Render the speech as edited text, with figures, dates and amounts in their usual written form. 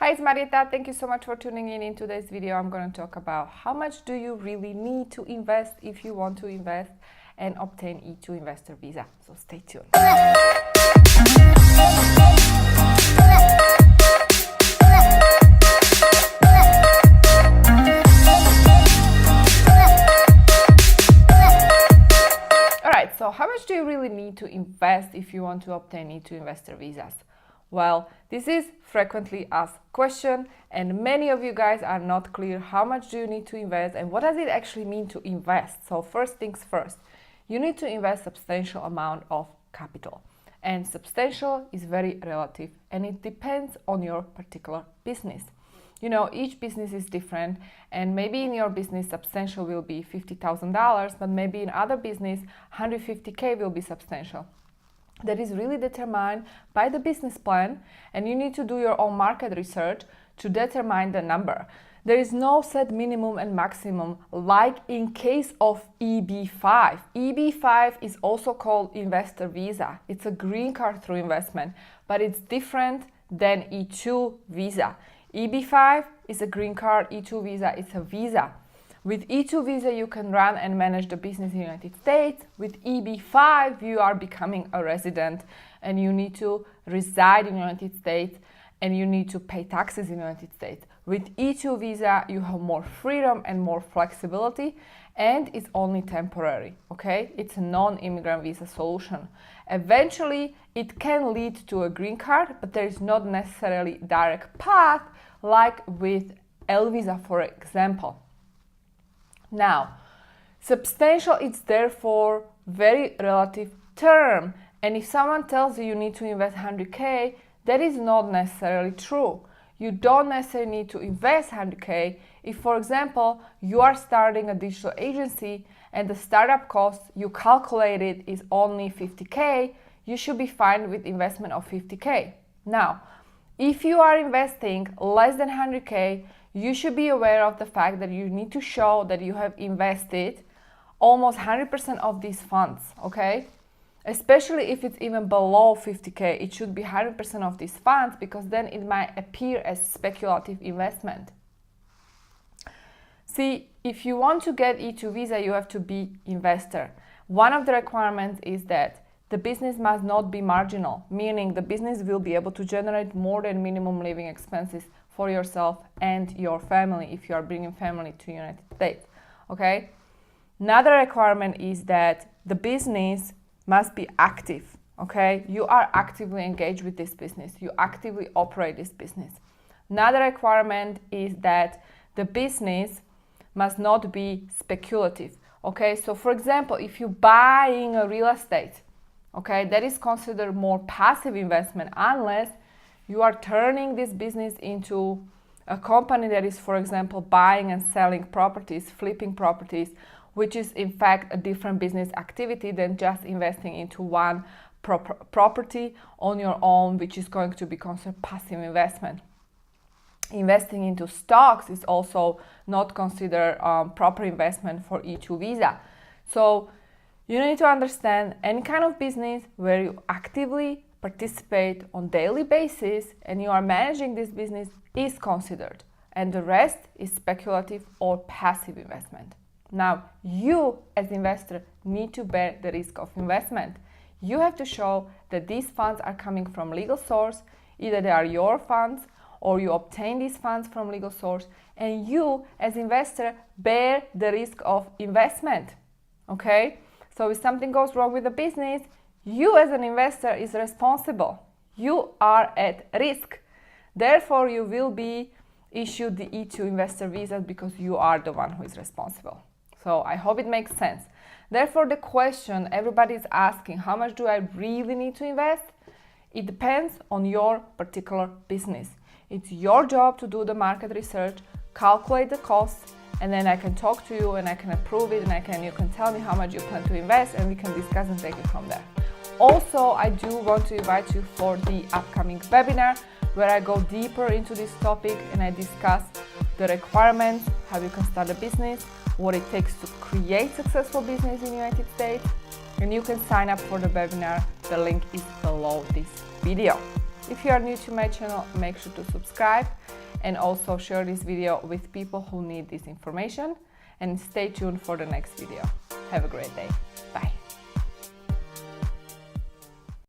Hi, it's Marieta. Thank you so much for tuning in today's video. I'm going to talk about how much do you really need to invest if you want to invest and obtain E2 investor visa. So stay tuned. Alright, so how much do you really need to invest if you want to obtain E2 investor visas? Well, this is frequently asked question, and many of you guys are not clear how much do you need to invest and what does it actually mean to invest. So first things first, you need to invest substantial amount of capital, and substantial is very relative and it depends on your particular business. You know, each business is different, and maybe in your business substantial will be $50,000, but maybe in other business 150K will be substantial. That is really determined by the business plan, and you need to do your own market research to determine the number. There is no set minimum and maximum like in case of EB-5. EB-5 is also called investor visa. It's a green card through investment, but it's different than E2 visa. EB-5 is a green card, E2 visa is a visa. With E2 visa, you can run and manage the business in the United States. With EB-5, you are becoming a resident and you need to reside in the United States and you need to pay taxes in the United States. With E2 visa, you have more freedom and more flexibility, and it's only temporary, okay? It's a non-immigrant visa solution. Eventually, it can lead to a green card, but there is not necessarily direct path like with L visa, for example. Now, substantial is therefore very relative term, and if someone tells you you need to invest 100K, that is not necessarily true. You don't necessarily need to invest 100K if, for example, you are starting a digital agency and the startup cost you calculated is only 50K, you should be fine with investment of 50K. Now, if you are investing less than 100K, you should be aware of the fact that you need to show that you have invested almost 100% of these funds, okay? Especially if it's even below 50K, it should be 100% of these funds, because then it might appear as speculative investment. See, if you want to get E2 visa, you have to be investor. One of the requirements is that the business must not be marginal, meaning the business will be able to generate more than minimum living expenses for yourself and your family if you are bringing family to the United States, okay? Another requirement is that the business must be active, okay? You are actively engaged with this business. You actively operate this business. Another requirement is that the business must not be speculative, okay? So for example, if you're buying a real estate, okay, that is considered more passive investment unless you are turning this business into a company that is, for example, buying and selling properties, flipping properties, which is in fact a different business activity than just investing into one property on your own, which is going to be considered passive investment. Investing into stocks is also not considered proper investment for E2 visa. So you need to understand any kind of business where you actively participate on daily basis and you are managing this business is considered, and the rest is speculative or passive investment. Now, you as investor need to bear the risk of investment. You have to show that these funds are coming from legal source, either they are your funds or you obtain these funds from legal source, and you as investor bear the risk of investment, okay? So if something goes wrong with the business, you as an investor is responsible. You are at risk. Therefore, you will be issued the E2 investor visa because you are the one who is responsible. So I hope it makes sense. Therefore, the question everybody is asking, how much do I really need to invest? It depends on your particular business. It's your job to do the market research, calculate the costs, and then I can talk to you and I can approve it, and you can tell me how much you plan to invest, and we can discuss and take it from there. Also, I do want to invite you for the upcoming webinar where I go deeper into this topic and I discuss the requirements, how you can start a business, what it takes to create successful business in the United States, and you can sign up for the webinar. The link is below this video. If you are new to my channel, make sure to subscribe and also share this video with people who need this information, and stay tuned for the next video. Have a great day. Bye.